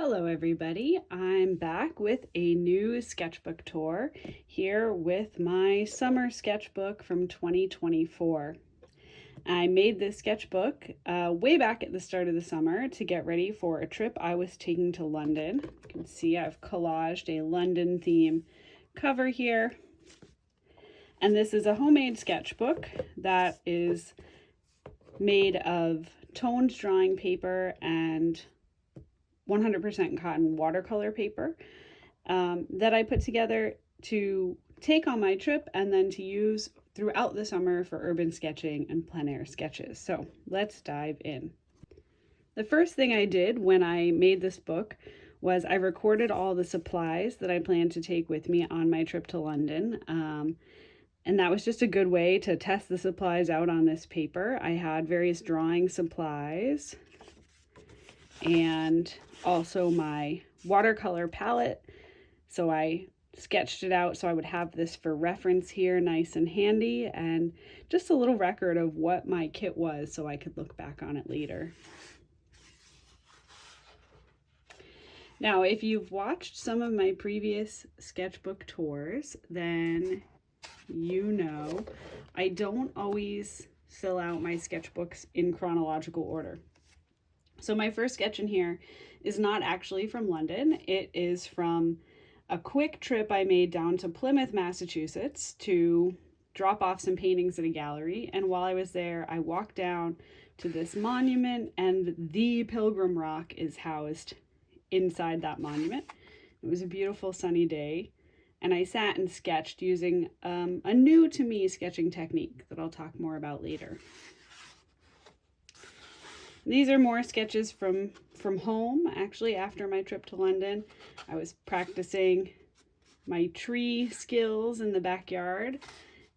Hello everybody, I'm back with a new sketchbook tour here with my summer sketchbook from 2024. I made this sketchbook way back at the start of the summer to get ready for a trip I was taking to London. You can see I've collaged a London theme cover here. And this is a homemade sketchbook that is made of toned drawing paper and 100% cotton watercolor paper that I put together to take on my trip and then to use throughout the summer for urban sketching and plein air sketches. So let's dive in. The first thing I did when I made this book was I recorded all the supplies that I planned to take with me on my trip to London. And that was just a good way to test the supplies out on this paper. I had various drawing supplies and also my watercolor palette. So I sketched it out so I would have this for reference here, nice and handy, and just a little record of what my kit was so I could look back on it later. Now, if you've watched some of my previous sketchbook tours, then you know I don't always fill out my sketchbooks in chronological order. So my first sketch in here is not actually from London. It is from a quick trip I made down to Plymouth, Massachusetts to drop off some paintings at a gallery. And while I was there, I walked down to this monument, and the Pilgrim Rock is housed inside that monument. It was a beautiful sunny day, and I sat and sketched using a new to me sketching technique that I'll talk more about later. These are more sketches from home. Actually, after my trip to London, I was practicing my tree skills in the backyard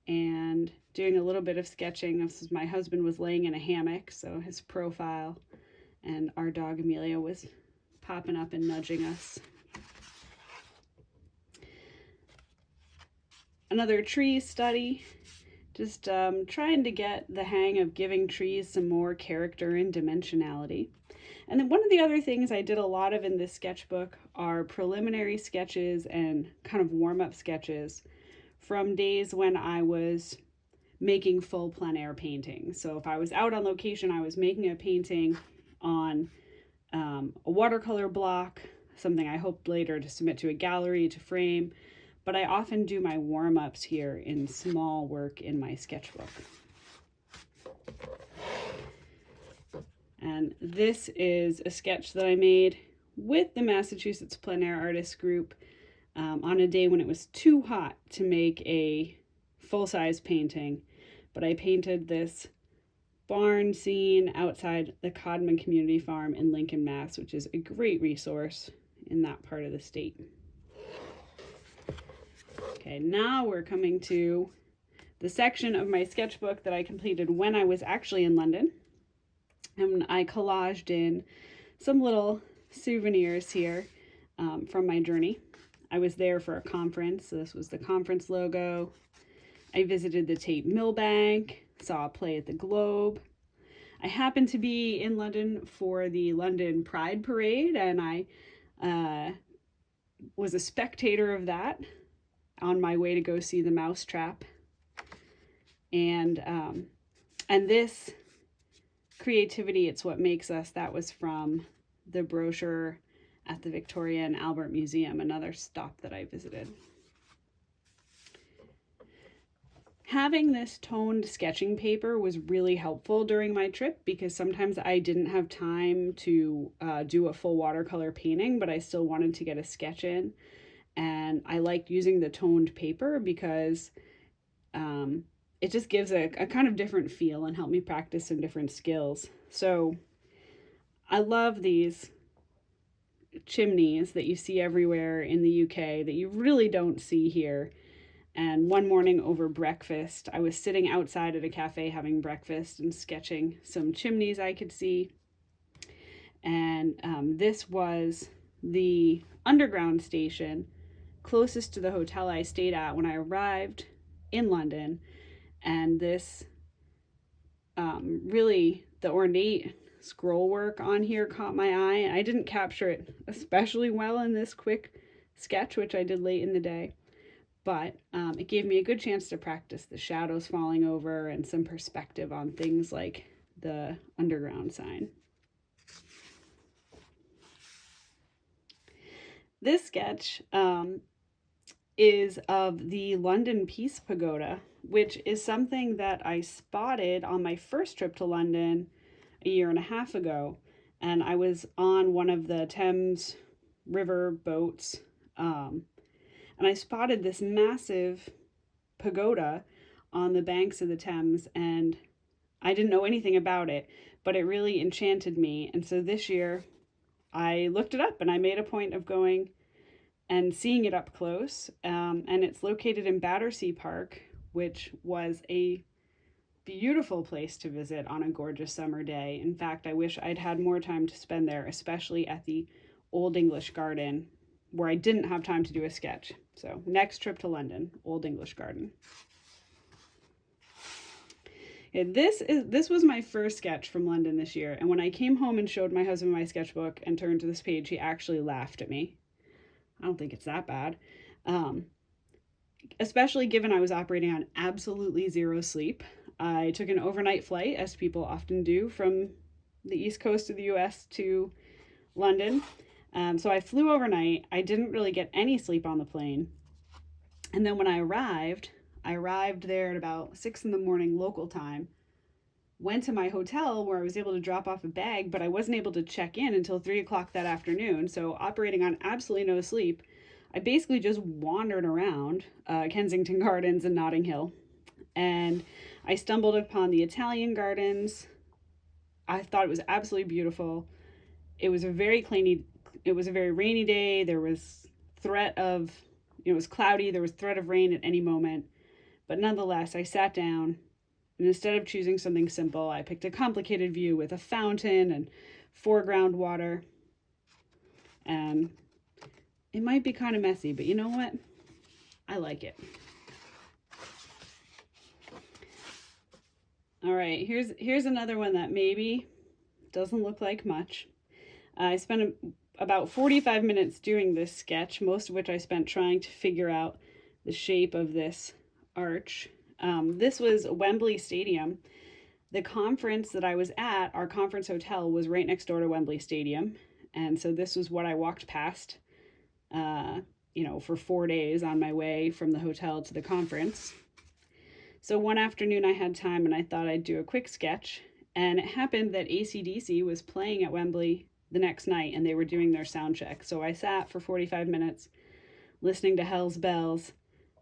and doing a little bit of sketching. This is, my husband was laying in a hammock, so his profile, and our dog Amelia was popping up and nudging us. Another tree study. Just trying to get the hang of giving trees some more character and dimensionality. And then one of the other things I did a lot of in this sketchbook are preliminary sketches and kind of warm-up sketches from days when I was making full plein air paintings. So if I was out on location, I was making a painting on a watercolor block, something I hoped later to submit to a gallery to frame. But I often do my warm-ups here in small work in my sketchbook. And this is a sketch that I made with the Massachusetts Plein Air Artists Group on a day when it was too hot to make a full-size painting. But I painted this barn scene outside the Codman Community Farm in Lincoln, Mass., which is a great resource in that part of the state. Okay, now we're coming to the section of my sketchbook that I completed when I was actually in London. And I collaged in some little souvenirs here from my journey. I was there for a conference, so this was the conference logo. I visited the Tate Millbank, saw a play at the Globe. I happened to be in London for the London Pride Parade, and I was a spectator of that on my way to go see the Mousetrap. And this creativity, it's what makes us, that was from the brochure at the Victoria and Albert Museum, another stop that I visited. Having this toned sketching paper was really helpful during my trip because sometimes I didn't have time to do a full watercolor painting, but I still wanted to get a sketch in. And I liked using the toned paper because it just gives a kind of different feel and helped me practice some different skills. So I love these chimneys that you see everywhere in the UK that you really don't see here. And one morning over breakfast, I was sitting outside at a cafe having breakfast and sketching some chimneys I could see. And this was the underground station closest to the hotel I stayed at when I arrived in London. And this really, the ornate scroll work on here caught my eye. I didn't capture it especially well in this quick sketch, which I did late in the day, but it gave me a good chance to practice the shadows falling over and some perspective on things like the underground sign. This sketch is of the London Peace Pagoda, which is something that I spotted on my first trip to London a year and a half ago. And I was on one of the Thames River boats, and I spotted this massive pagoda on the banks of the Thames, and I didn't know anything about it, but it really enchanted me. And so this year I looked it up and I made a point of going and seeing it up close. And it's located in Battersea Park, which was a beautiful place to visit on a gorgeous summer day. In fact, I wish I'd had more time to spend there, especially at the Old English Garden, where I didn't have time to do a sketch. So next trip to London, Old English Garden. Yeah, this was my first sketch from London this year, and when I came home and showed my husband my sketchbook and turned to this page, he actually laughed at me. I don't think it's that bad. Especially given I was operating on absolutely zero sleep. I took an overnight flight, as people often do, from the East Coast of the US to London. So I flew overnight. I didn't really get any sleep on the plane. And then when I arrived there at about 6 a.m. local time, went to my hotel where I was able to drop off a bag, but I wasn't able to check in until 3 o'clock that afternoon. So operating on absolutely no sleep, I basically just wandered around Kensington Gardens and Notting Hill. And I stumbled upon the Italian gardens. I thought it was absolutely beautiful. It was a very rainy day. There was it was cloudy. There was threat of rain at any moment. But nonetheless, I sat down, and instead of choosing something simple, I picked a complicated view with a fountain and foreground water. And it might be kind of messy, but you know what? I like it. All right, here's another one that maybe doesn't look like much. I spent about 45 minutes doing this sketch, most of which I spent trying to figure out the shape of this arch. This was Wembley Stadium. The conference that I was at, our conference hotel, was right next door to Wembley Stadium. And so this was what I walked past, for 4 days on my way from the hotel to the conference. So one afternoon I had time and I thought I'd do a quick sketch. And it happened that AC/DC was playing at Wembley the next night and they were doing their sound check. So I sat for 45 minutes listening to Hell's Bells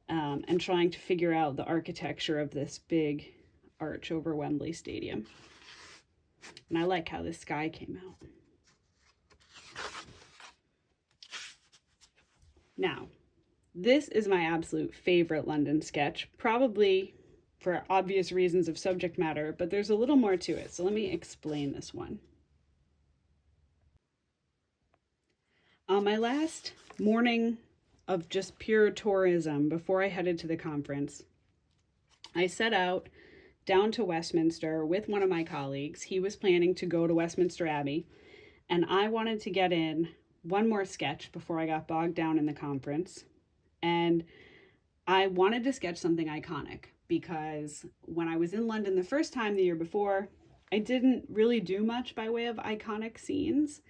and trying to figure out the architecture of this big arch over Wembley Stadium. And I like how the sky came out. Now, this is my absolute favorite London sketch, probably for obvious reasons of subject matter, but there's a little more to it. So let me explain this one. On my last morning of just pure tourism before I headed to the conference, I set out down to Westminster with one of my colleagues. He was planning to go to Westminster Abbey, and I wanted to get in one more sketch before I got bogged down in the conference. And I wanted to sketch something iconic because when I was in London the first time the year before, I didn't really do much by way of iconic scenes.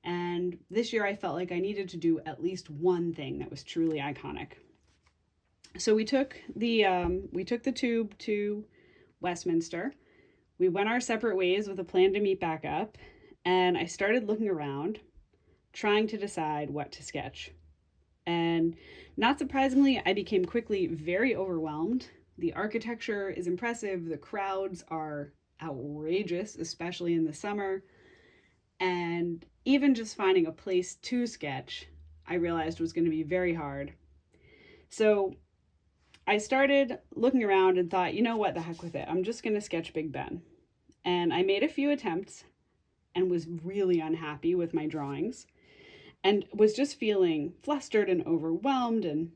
And this year I felt like I needed to do at least one thing that was truly iconic. So we took the tube to Westminster. We went our separate ways with a plan to meet back up, and I started looking around, trying to decide what to sketch. And not surprisingly, I became quickly very overwhelmed. The architecture is impressive. The crowds are outrageous, especially in the summer. And even just finding a place to sketch, I realized was going to be very hard. So I started looking around and thought, you know what, the heck with it. I'm just going to sketch Big Ben. And I made a few attempts and was really unhappy with my drawings and was just feeling flustered and overwhelmed and,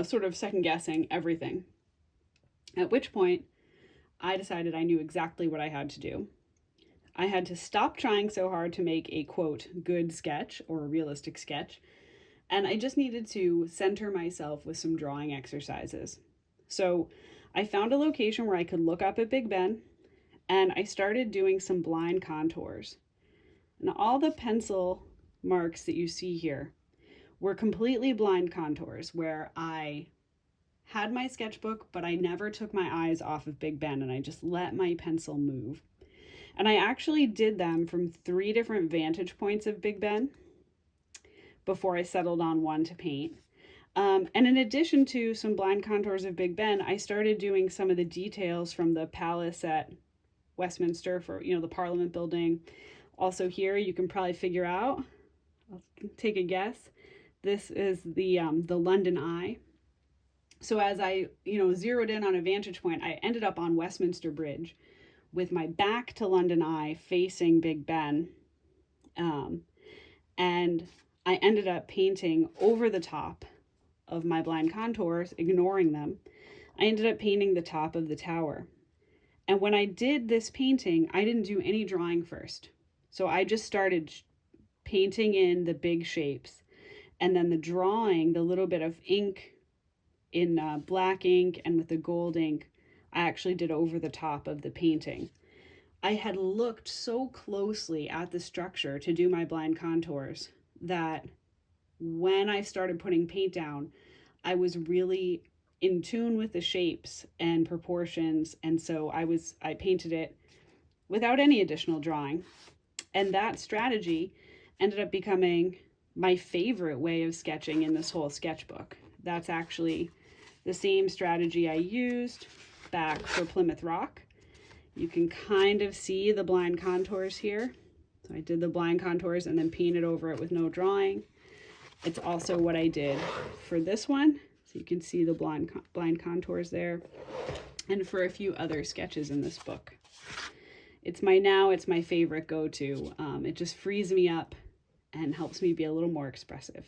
sort of second guessing everything. At which point I decided I knew exactly what I had to do. I had to stop trying so hard to make a quote good sketch or a realistic sketch, and I just needed to center myself with some drawing exercises. So I found a location where I could look up at Big Ben, and I started doing some blind contours. And all the pencil marks that you see here were completely blind contours where I had my sketchbook, but I never took my eyes off of Big Ben and I just let my pencil move. And I actually did them from 3 different vantage points of Big Ben before I settled on one to paint. And in addition to some blind contours of Big Ben, I started doing some of the details from the palace at Westminster for, the Parliament building. Also here, you can probably figure out, I'll take a guess, this is the London Eye. So as I, zeroed in on a vantage point, I ended up on Westminster Bridge with my back to London Eye facing Big Ben. And I ended up painting over the top of my blind contours, ignoring them. I ended up painting the top of the tower. And when I did this painting, I didn't do any drawing first. So I just started painting in the big shapes. And then the drawing, the little bit of ink in black ink and with the gold ink, I actually did over the top of the painting. I had looked so closely at the structure to do my blind contours that when I started putting paint down, I was really in tune with the shapes and proportions. And so I painted it without any additional drawing. And that strategy ended up becoming my favorite way of sketching in this whole sketchbook. That's actually the same strategy I used back for Plymouth Rock. You can kind of see the blind contours here. So I did the blind contours and then painted over it with no drawing. It's also what I did for this one. So you can see the blind contours there, and for a few other sketches in this book. It's my favorite go-to. It just frees me up and helps me be a little more expressive.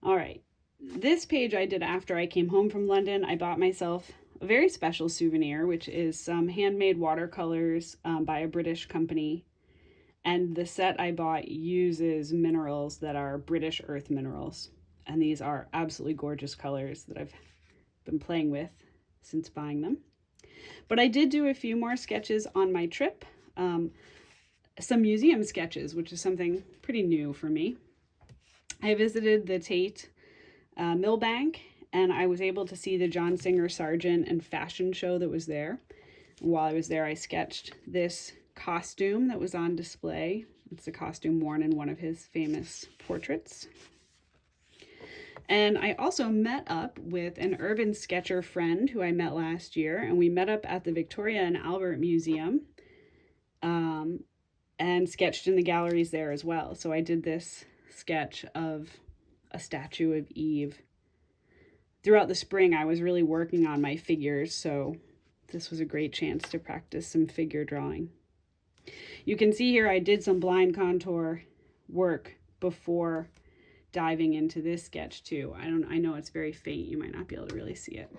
All right, this page I did after I came home from London. I bought myself a very special souvenir, which is some handmade watercolors by a British company. And the set I bought uses minerals that are British earth minerals. And these are absolutely gorgeous colors that I've been playing with since buying them. But I did do a few more sketches on my trip. Some museum sketches, which is something pretty new for me. I visited the Tate Millbank, and I was able to see the John Singer Sargent and fashion show that was there. While I was there, I sketched this costume that was on display. It's the costume worn in one of his famous portraits. And I also met up with an urban sketcher friend who I met last year, and we met up at the Victoria and Albert Museum and sketched in the galleries there as well. So I did this sketch of a statue of Eve. Throughout the spring, I was really working on my figures, so this was a great chance to practice some figure drawing. You can see here I did some blind contour work before diving into this sketch too. I know it's very faint. You might not be able to really see it.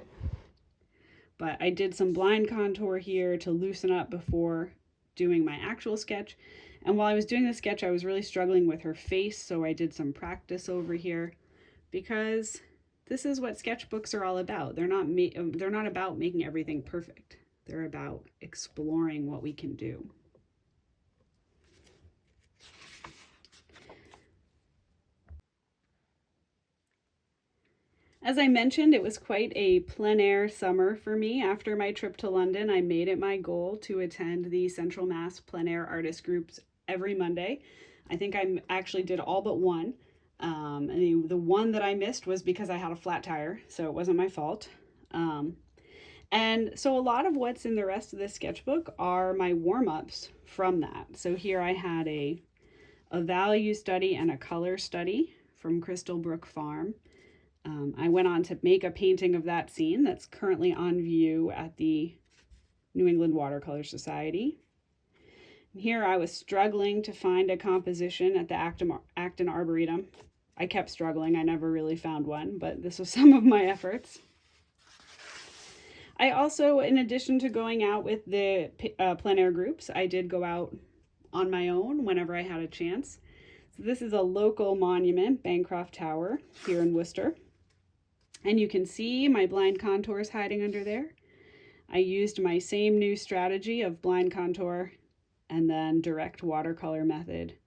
But I did some blind contour here to loosen up before doing my actual sketch. And while I was doing the sketch, I was really struggling with her face, so I did some practice over here because this is what sketchbooks are all about. They're not about making everything perfect. They're about exploring what we can do. As I mentioned, it was quite a plein air summer for me. After my trip to London, I made it my goal to attend the Central Mass plein air artist groups every Monday. I think I actually did all but one. And the one that I missed was because I had a flat tire, so it wasn't my fault. And so a lot of what's in the rest of this sketchbook are my warm-ups from that. So here I had a value study and a color study from Crystal Brook Farm. I went on to make a painting of that scene that's currently on view at the New England Watercolor Society. Here I was struggling to find a composition at the Acton Arboretum. I kept struggling. I never really found one, but this was some of my efforts. I also, in addition to going out with the plein air groups, I did go out on my own whenever I had a chance. So this is a local monument, Bancroft Tower, here in Worcester. And you can see my blind contours hiding under there. I used my same new strategy of blind contour and then direct watercolor method.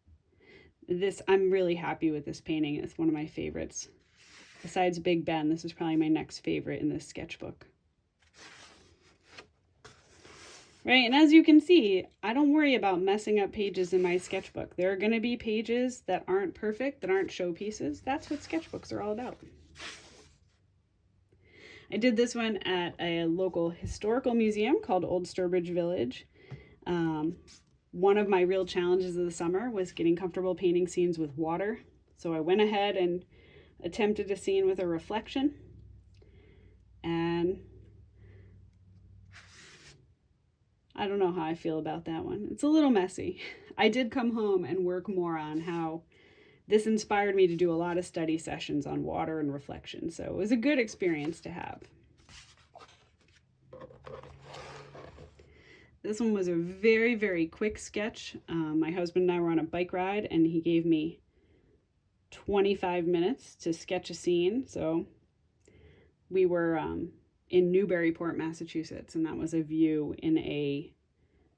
I'm really happy with this painting. It's one of my favorites. Besides Big Ben, this is probably my next favorite in this sketchbook. Right, and as you can see, I don't worry about messing up pages in my sketchbook. There are going to be pages that aren't perfect, that aren't showpieces. That's what sketchbooks are all about. I did this one at a local historical museum called Old Sturbridge Village. One of my real challenges of the summer was getting comfortable painting scenes with water. So I went ahead and attempted a scene with a reflection. And I don't know how I feel about that one. It's a little messy. I did come home and work more on how this inspired me to do a lot of study sessions on water and reflection. So it was a good experience to have. This one was a very, very quick sketch. My husband and I were on a bike ride and he gave me 25 minutes to sketch a scene. So we were in Newburyport, Massachusetts, and that was a view in a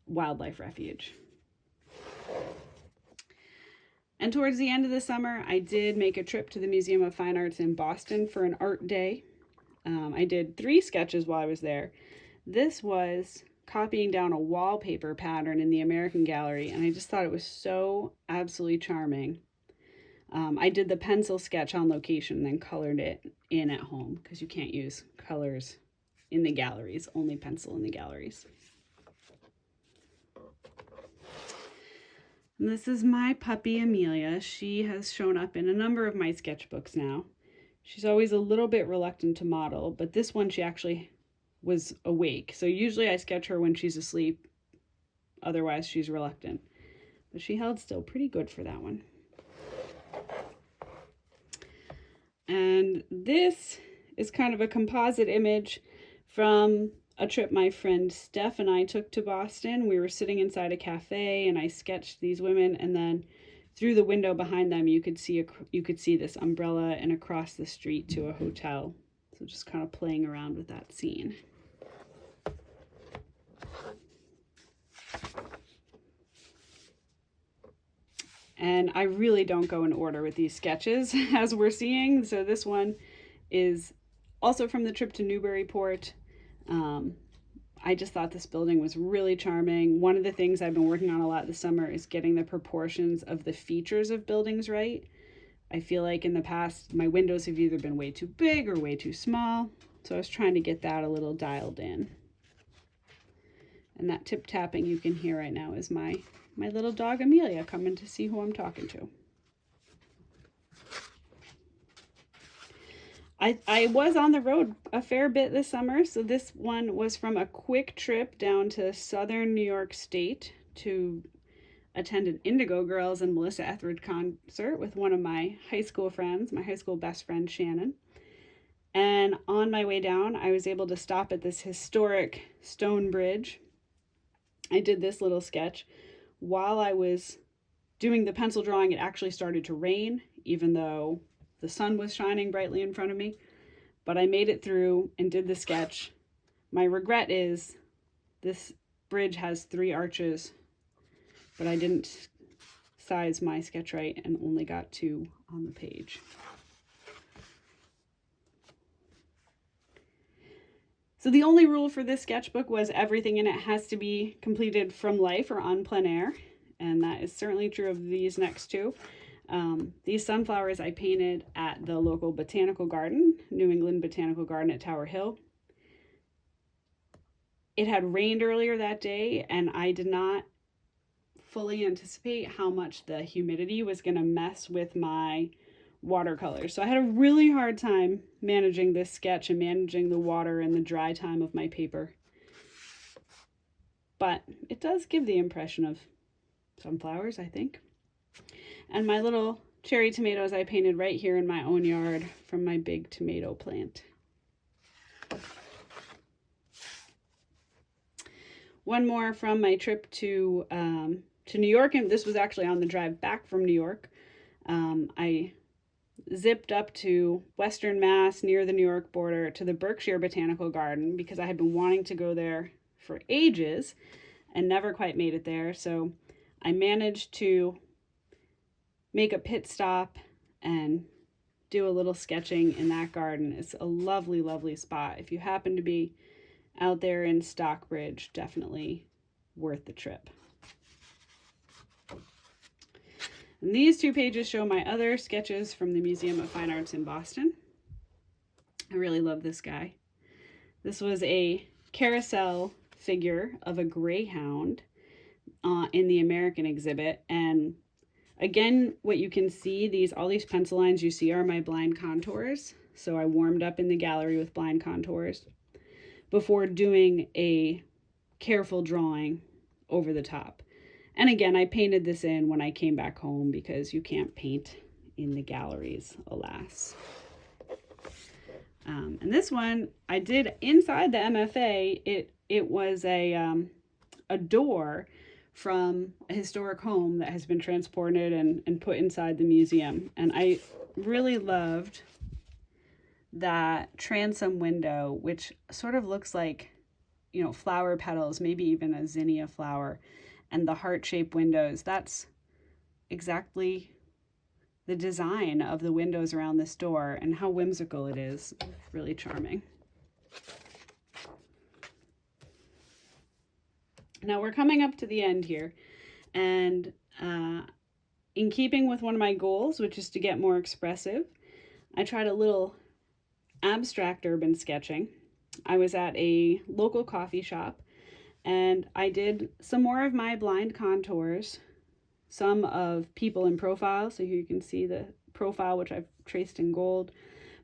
wildlife refuge. And towards the end of the summer, I did make a trip to the Museum of Fine Arts in Boston for an art day. I did 3 sketches while I was there. This was copying down a wallpaper pattern in the American Gallery, and I just thought it was so absolutely charming. I did the pencil sketch on location and then colored it in at home because you can't use colors in the galleries, only pencil in the galleries. And this is my puppy Amelia. She has shown up in a number of my sketchbooks now. She's always a little bit reluctant to model, but this one she actually was awake. So usually I sketch her when she's asleep. Otherwise she's reluctant. But she held still pretty good for that one. And this is kind of a composite image from a trip my friend Steph and I took to Boston. We were sitting inside a cafe and I sketched these women, and then through the window behind them you could see this umbrella and across the street to a hotel. So just kind of playing around with that scene. And I really don't go in order with these sketches, as we're seeing. So this one is also from the trip to Newburyport. I just thought this building was really charming. One of the things I've been working on a lot this summer is getting the proportions of the features of buildings right. I feel like in the past, my windows have either been way too big or way too small. So I was trying to get that a little dialed in. And that tip tapping you can hear right now is my little dog Amelia coming to see who I'm talking to. I was on the road a fair bit this summer, so this one was from a quick trip down to southern New York State to attend an Indigo Girls and Melissa Etheridge concert with one of my high school friends, my high school best friend Shannon. And on my way down, I was able to stop at this historic stone bridge. I did this little sketch. While I was doing the pencil drawing, it actually started to rain, even though the sun was shining brightly in front of me. But I made it through and did the sketch. My regret is this bridge has 3 arches, but I didn't size my sketch right and only got 2 on the page. So the only rule for this sketchbook was everything in it has to be completed from life or on plein air, and that is certainly true of these next 2. These sunflowers I painted at the local botanical garden, New England Botanical Garden at Tower Hill. It had rained earlier that day, and I did not fully anticipate how much the humidity was going to mess with my watercolors. So I had a really hard time managing this sketch and managing the water and the dry time of my paper. But it does give the impression of sunflowers, I think. And my little cherry tomatoes I painted right here in my own yard from my big tomato plant. one more from my trip to New York, and this was actually on the drive back from New York. I zipped up to Western Mass near the New York border to the Berkshire Botanical Garden because I had been wanting to go there for ages and never quite made it there. So I managed to make a pit stop and do a little sketching in that garden. It's a lovely, lovely spot. If you happen to be out there in Stockbridge, definitely worth the trip. And these 2 pages show my other sketches from the Museum of Fine Arts in Boston. I really love this guy. This was a carousel figure of a greyhound in the American exhibit. And again, what you can see, all these pencil lines you see are my blind contours. So I warmed up in the gallery with blind contours before doing a careful drawing over the top. And again, I painted this in when I came back home because you can't paint in the galleries, alas. And this one I did inside the MFA. It was a door from a historic home that has been transported and put inside the museum. And I really loved that transom window, which sort of looks like, flower petals, maybe even a zinnia flower. And the heart-shaped windows, that's exactly the design of the windows around this door, and how whimsical it is. Really charming. Now we're coming up to the end here, and in keeping with one of my goals, which is to get more expressive, I tried a little abstract urban sketching. I was at a local coffee shop, and I did some more of my blind contours, some of people in profile, so here you can see the profile, which I've traced in gold,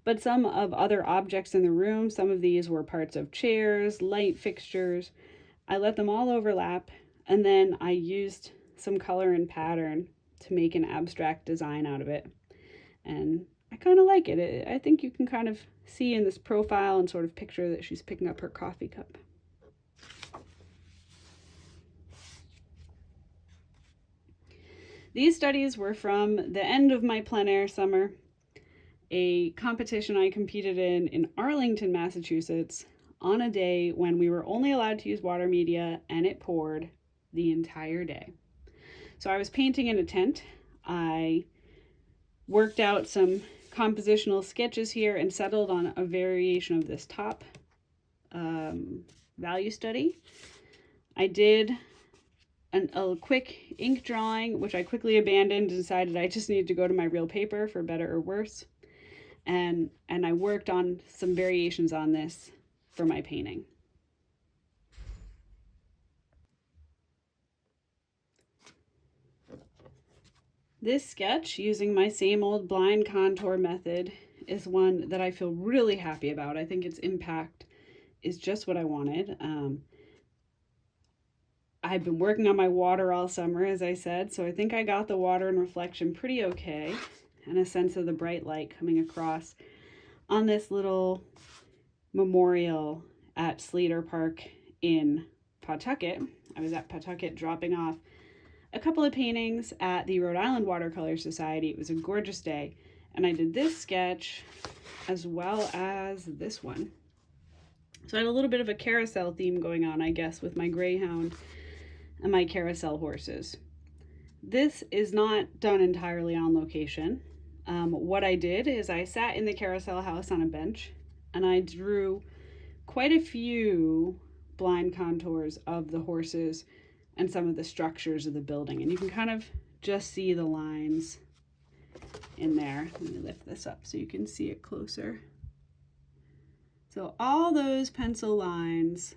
but some of other objects in the room. Some of these were parts of chairs, light fixtures. I let them all overlap, and then I used some color and pattern to make an abstract design out of it. And I kind of like it. I think you can kind of see in this profile and sort of picture that she's picking up her coffee cup. These studies were from the end of my plein air summer, a competition I competed in Arlington, Massachusetts, on a day when we were only allowed to use water media and it poured the entire day. So I was painting in a tent. I worked out some compositional sketches here and settled on a variation of this top value study. I did a quick ink drawing, which I quickly abandoned and decided I just needed to go to my real paper for better or worse. And I worked on some variations on this for my painting. This sketch, using my same old blind contour method, is one that I feel really happy about. I think its impact is just what I wanted. I've been working on my water all summer, as I said, so I think I got the water and reflection pretty okay, and a sense of the bright light coming across on this little memorial at Slater Park in Pawtucket. I was at Pawtucket dropping off a couple of paintings at the Rhode Island Watercolor Society. It was a gorgeous day, and I did this sketch as well as this one. So I had a little bit of a carousel theme going on, I guess, with my greyhound and my carousel horses. This is not done entirely on location. What I did is I sat in the carousel house on a bench and I drew quite a few blind contours of the horses and some of the structures of the building. And you can kind of just see the lines in there. Let me lift this up so you can see it closer. So all those pencil lines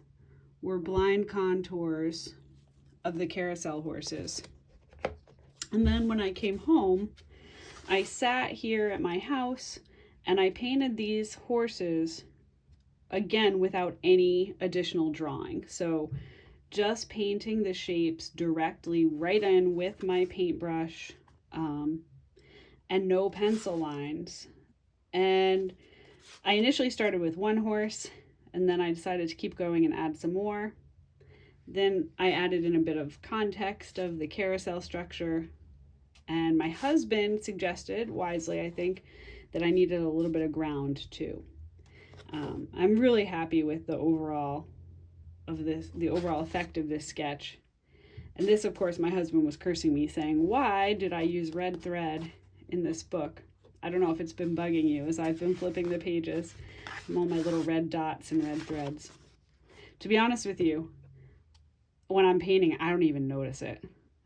were blind contours of the carousel horses. And then when I came home, I sat here at my house and I painted these horses again without any additional drawing. So just painting the shapes directly right in with my paintbrush, and no pencil lines. And I initially started with one horse, and then I decided to keep going and add some more. Then I added in a bit of context of the carousel structure. And my husband suggested, wisely I think, that I needed a little bit of ground too. I'm really happy with the overall effect of this sketch. And this, of course, my husband was cursing me, saying, "Why did I use red thread in this book?" I don't know if it's been bugging you as I've been flipping the pages from all my little red dots and red threads. To be honest with you, when I'm painting, I don't even notice it.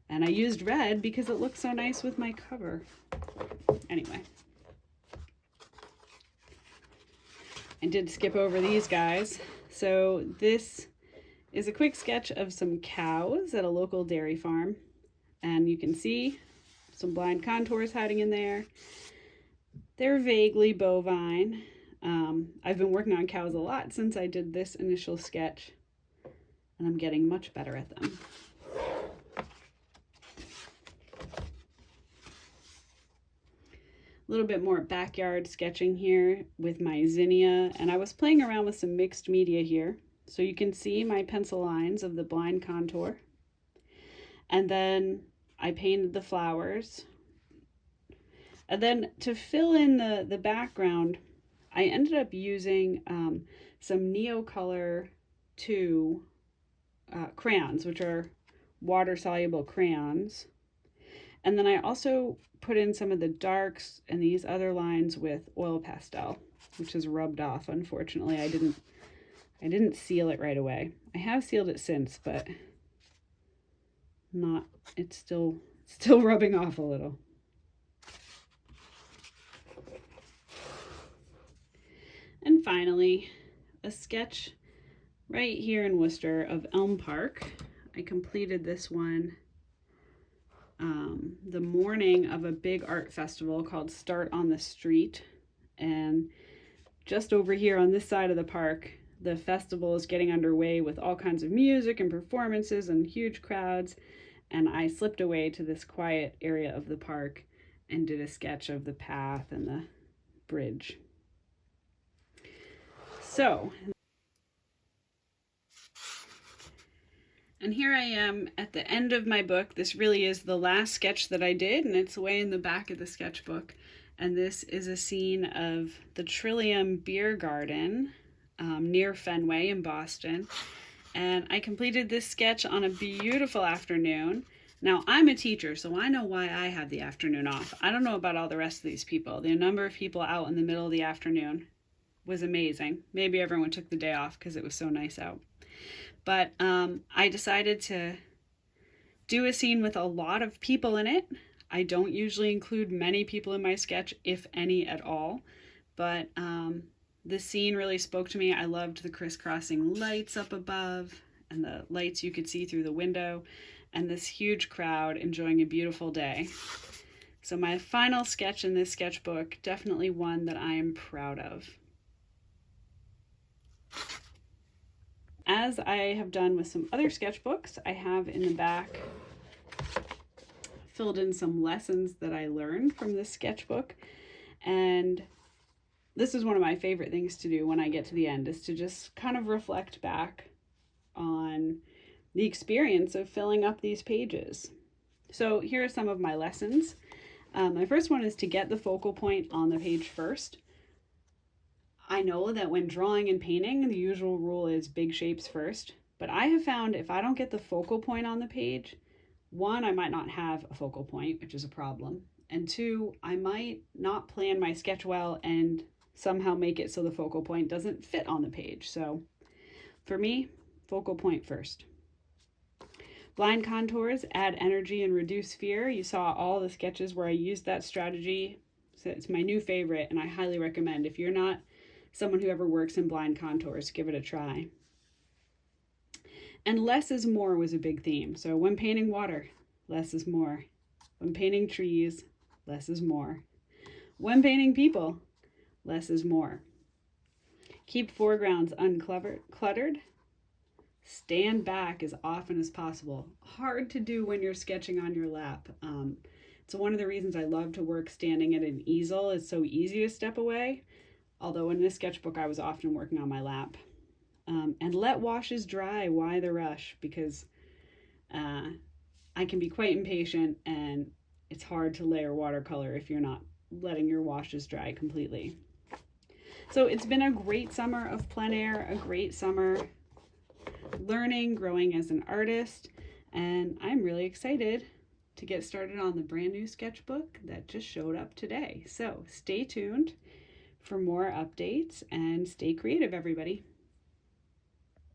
And I used red because it looks so nice with my cover. Anyway. I did skip over these guys. So this is a quick sketch of some cows at a local dairy farm. And you can see some blind contours hiding in there. They're vaguely bovine. I've been working on cows a lot since I did this initial sketch, and I'm getting much better at them. A little bit more backyard sketching here with my zinnia, and I was playing around with some mixed media here. So you can see my pencil lines of the blind contour. And then I painted the flowers. And then to fill in the background, I ended up using some Neocolor 2 crayons, which are water-soluble crayons. And then I also put in some of the darks and these other lines with oil pastel, which is rubbed off. Unfortunately, I didn't seal it right away. I have sealed it since, but it's still rubbing off a little. And finally, a sketch right here in Worcester of Elm Park. I completed this one the morning of a big art festival called Start on the Street. And just over here on this side of the park, the festival is getting underway with all kinds of music and performances and huge crowds. And I slipped away to this quiet area of the park and did a sketch of the path and the bridge. So, and here I am at the end of my book. This really is the last sketch that I did, and it's way in the back of the sketchbook. And this is a scene of the Trillium Beer Garden near Fenway in Boston. And I completed this sketch on a beautiful afternoon. Now, I'm a teacher, so I know why I have the afternoon off. I don't know about all the rest of these people. The number of people out in the middle of the afternoon was amazing. Maybe everyone took the day off because it was so nice out. But I decided to do a scene with a lot of people in it. I don't usually include many people in my sketch, if any at all. But the scene really spoke to me. I loved the crisscrossing lights up above and the lights you could see through the window and this huge crowd enjoying a beautiful day. So my final sketch in this sketchbook, definitely one that I am proud of. As I have done with some other sketchbooks, I have in the back filled in some lessons that I learned from this sketchbook. And this is one of my favorite things to do when I get to the end, is to just kind of reflect back on the experience of filling up these pages. So here are some of my lessons. My first one is to get the focal point on the page first. I know that when drawing and painting, the usual rule is big shapes first, but I have found if I don't get the focal point on the page, one, I might not have a focal point, which is a problem, and two, I might not plan my sketch well and somehow make it so the focal point doesn't fit on the page. So for me, focal point first. Blind contours add energy and reduce fear. You saw all the sketches where I used that strategy. So it's my new favorite, and I highly recommend. If you're not someone who ever works in blind contours, give it a try. And less is more was a big theme. So when painting water, less is more. When painting trees, less is more. When painting people, less is more. Keep foregrounds uncluttered. Stand back as often as possible. Hard to do when you're sketching on your lap. It's one of the reasons I love to work standing at an easel. It's so easy to step away. Although in this sketchbook, I was often working on my lap. And let washes dry. Why the rush? Because I can be quite impatient, and it's hard to layer watercolor if you're not letting your washes dry completely. So it's been a great summer of plein air, a great summer learning, growing as an artist, and I'm really excited to get started on the brand new sketchbook that just showed up today. So stay tuned for more updates and stay creative, everybody.